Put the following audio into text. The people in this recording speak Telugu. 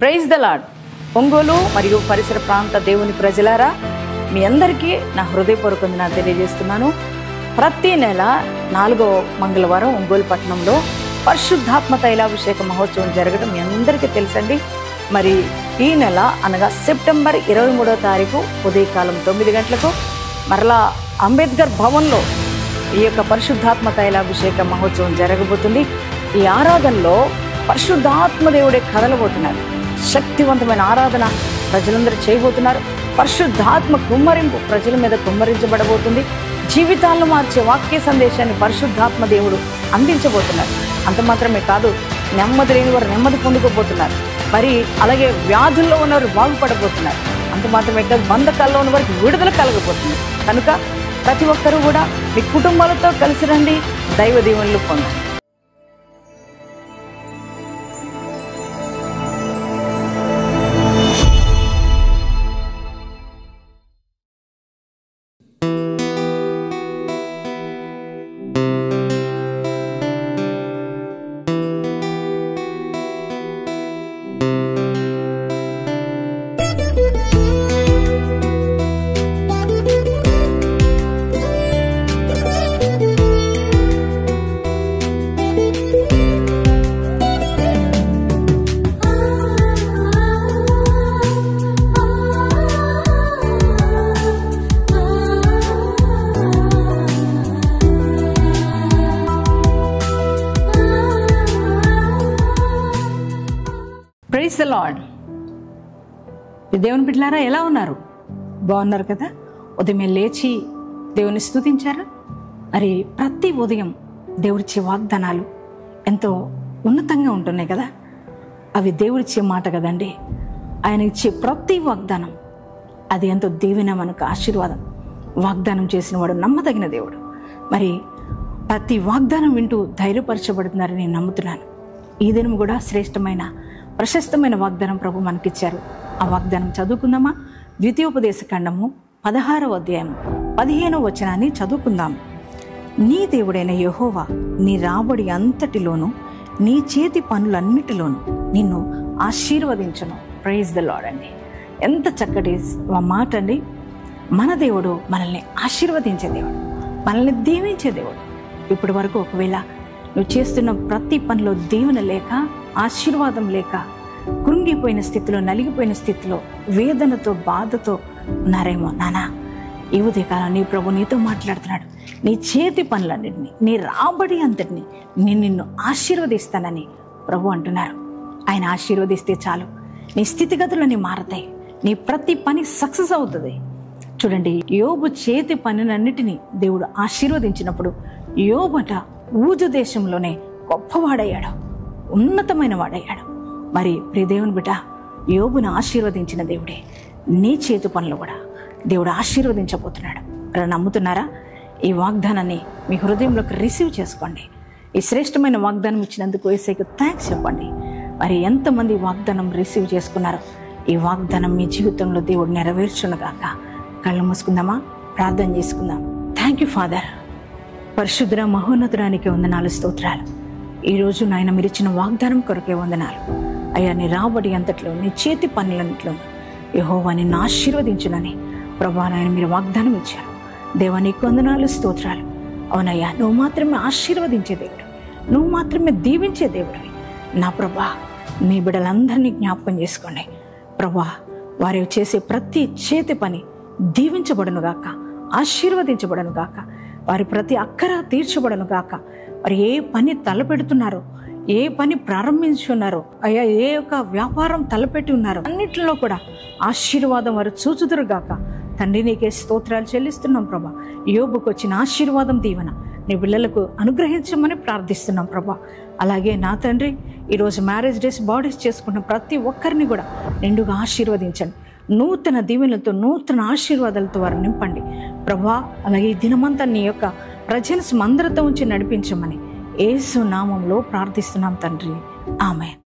Praise the lord. ఒంగోలు మరియు పరిసర ప్రాంత దేవుని ప్రజలారా, మీ అందరికీ నా హృదయపూర్వక వందనాలు తెలియజేస్తున్నాను. ప్రతి నెల 4వ మంగళవారం ఒంగోలు పట్టణంలో పరిశుద్ధాత్మ తైలాభిషేక మహోత్సవం జరగడం మీ అందరికీ తెలుసండి. మరి ఈ నెల అనగా సెప్టెంబర్ 23వ తారీఖు ఉదయకాలం 9 గంటలకు మరలా అంబేద్కర్ భవన్లో ఈ యొక్క పరిశుద్ధాత్మ తైలాభిషేక మహోత్సవం జరగబోతుంది. ఈ ఆరాధనలో పరిశుద్ధాత్మ దేవుడే కదలబోతున్నారు. శక్తివంతమైన ఆరాధన ప్రజలందరూ చేయబోతున్నారు. పరిశుద్ధాత్మ కుమ్మరింపు ప్రజల మీద కుమ్మరించబడబోతుంది. జీవితాలను మార్చే వాక్య సందేశాన్ని పరిశుద్ధాత్మ దేవుడు అందించబోతున్నారు. అంత మాత్రమే కాదు, నెమ్మది లేని వారు నెమ్మది పొందుకోబోతున్నారు. మరి అలాగే వ్యాధుల్లో ఉన్నవారు బాగుపడబోతున్నారు. అంత మాత్రమే కాదు, బంధకాల్లో ఉన్న వారికి విడుదల కలగబోతుంది. కనుక ప్రతి ఒక్కరూ కూడా మీ కుటుంబాలతో కలిసి రండి, దైవ దీవెనలు పొందండి. Praise the lord. దేవుని బిడ్డలారా, ఎలా ఉన్నారు? బాగున్నారు కదా? ఉదయం లేచి దేవుని స్తుతించారా? మరి ప్రతి ఉదయం దేవుడిచ్చే వాగ్దానాలు ఎంతో ఉన్నతంగా ఉంటున్నాయి కదా. అవి దేవుడిచ్చే మాట కదండి. ఆయన ఇచ్చే ప్రతి వాగ్దానం అది ఎంతో దీవెన, మనకు ఆశీర్వాదం. వాగ్దానం చేసిన వాడు నమ్మదగిన దేవుడు. మరి ప్రతి వాగ్దానం వింటూ ధైర్యపరచబడుతున్నారని నేను నమ్ముతున్నాను. ఈ దినం కూడా శ్రేష్టమైన ప్రశస్తమైన వాగ్దానం ప్రభు మనకిచ్చారు. ఆ వాగ్దానం చదువుకుందామా? ద్వితీయోపదేశ ఖండము 16వ అధ్యాయం 15వ వచనాన్ని చదువుకుందాం. నీ దేవుడైన యెహోవా నీ రాబడి అంతటిలోను నీ చేతి పనులన్నిటిలోనూ నిన్ను ఆశీర్వదించును. ప్రైజ్ ద లార్డ్ అండి. ఎంత చక్కటి మాట అండి. మన దేవుడు మనల్ని ఆశీర్వదించే దేవుడు, మనల్ని దీవించే దేవుడు. ఇప్పటి వరకు ఒకవేళ నువ్వు చేస్తున్న ప్రతి పనిలో దీవెన లేక, ఆశీర్వాదం లేక, కృంగిపోయిన స్థితిలో, నలిగిపోయిన స్థితిలో, వేదనతో, బాధతో ఉన్నారేమో. నానా, ఈ ఉదయకాలం నీ ప్రభు నీతో మాట్లాడుతున్నాడు. నీ చేతి పనులన్నింటినీ, నీ రాబడి అంతటిని నిన్ను ఆశీర్వదిస్తానని ప్రభు అంటున్నారు. ఆయన ఆశీర్వదిస్తే చాలు, నీ స్థితిగతులన్నీ మారతాయి, నీ ప్రతి పని సక్సెస్ అవుతుంది. చూడండి, యోబు చేతి పనులన్నిటినీ దేవుడు ఆశీర్వదించినప్పుడు యోబట ఊజు దేశంలోనే గొప్పవాడయ్యాడు, ఉన్నతమైన వాడయ్యాడు. మరి ప్రియ దేవుని బిడ్డ, యోబును ఆశీర్వదించిన దేవుడే నీ చేతి పనులు కూడా దేవుడు ఆశీర్వదించబోతున్నాడు. అలా నమ్ముతున్నారా? ఈ వాగ్దానాన్ని మీ హృదయంలోకి రిసీవ్ చేసుకోండి. ఈ శ్రేష్టమైన వాగ్దానం ఇచ్చినందుకు యేసయ్యకు థ్యాంక్స్ చెప్పండి. మరి ఎంతమంది వాగ్దానం రిసీవ్ చేసుకున్నారో ఈ వాగ్దానం మీ జీవితంలో దేవుడు నెరవేర్చునుగాక. కళ్ళు మూసుకుందామా? ప్రార్థన చేసుకుందాం. Thank you father. పరిశుద్ధ మహోన్నతుడానికి వందనాలు, స్తోత్రాలు. ఈరోజు నాయన మీరు ఇచ్చిన వాగ్దానం కొరకే వందనాలు అయ్యా. నీ రాబడి అంతట్లో, నీ చేతి పనులన్నింటిలో యెహోవా నిన్ను ఆశీర్వదించునని ప్రభా నాయన మీరు వాగ్దానం ఇచ్చారు. దేవా నీకు వందనాలు, స్తోత్రాలు. అవునయ్యా, నువ్వు మాత్రమే ఆశీర్వదించే దేవుడు, నువ్వు మాత్రమే దీవించే దేవుడివి. నా ప్రభా, మీ బిడ్డలందరినీ జ్ఞాపకం చేసుకోండి ప్రభా. వారు చేసే ప్రతి చేతి పని దీవించబడునుగాక, ఆశీర్వదించబడునుగాక. వారి ప్రతి అక్కర తీర్చబడునుగాక. వారు ఏ పని తలపెడుతున్నారో, ఏ పని ప్రారంభించున్నారో అయ్యా, ఏ యొక్క వ్యాపారం తలపెట్టి ఉన్నారో అన్నిటిలో కూడా ఆశీర్వాదం వారు చూచుదురుగాక. తండ్రి, నీకే స్తోత్రాలు చెల్లిస్తున్నాం ప్రభా. యోబుకు వచ్చిన ఆశీర్వాదం, దీవెన నీ పిల్లలకు అనుగ్రహించమని ప్రార్థిస్తున్నాం ప్రభా. అలాగే నా తండ్రి, ఈరోజు మ్యారేజ్ డేస్, బాడీస్ చేసుకున్న ప్రతి ఒక్కరిని కూడా నిండుగా ఆశీర్వదించండి. నూతన దీవెనలతో, నూతన ఆశీర్వాదాలతో వారు నింపండి ప్రభా. అలాగే ఈ దినమంతా నీ యొక్క ప్రజెన్స్ మందరతో ఉంచి నడిపించమని యేసు నామంలో ప్రార్థిస్తున్నాం తండ్రి. ఆమేన్.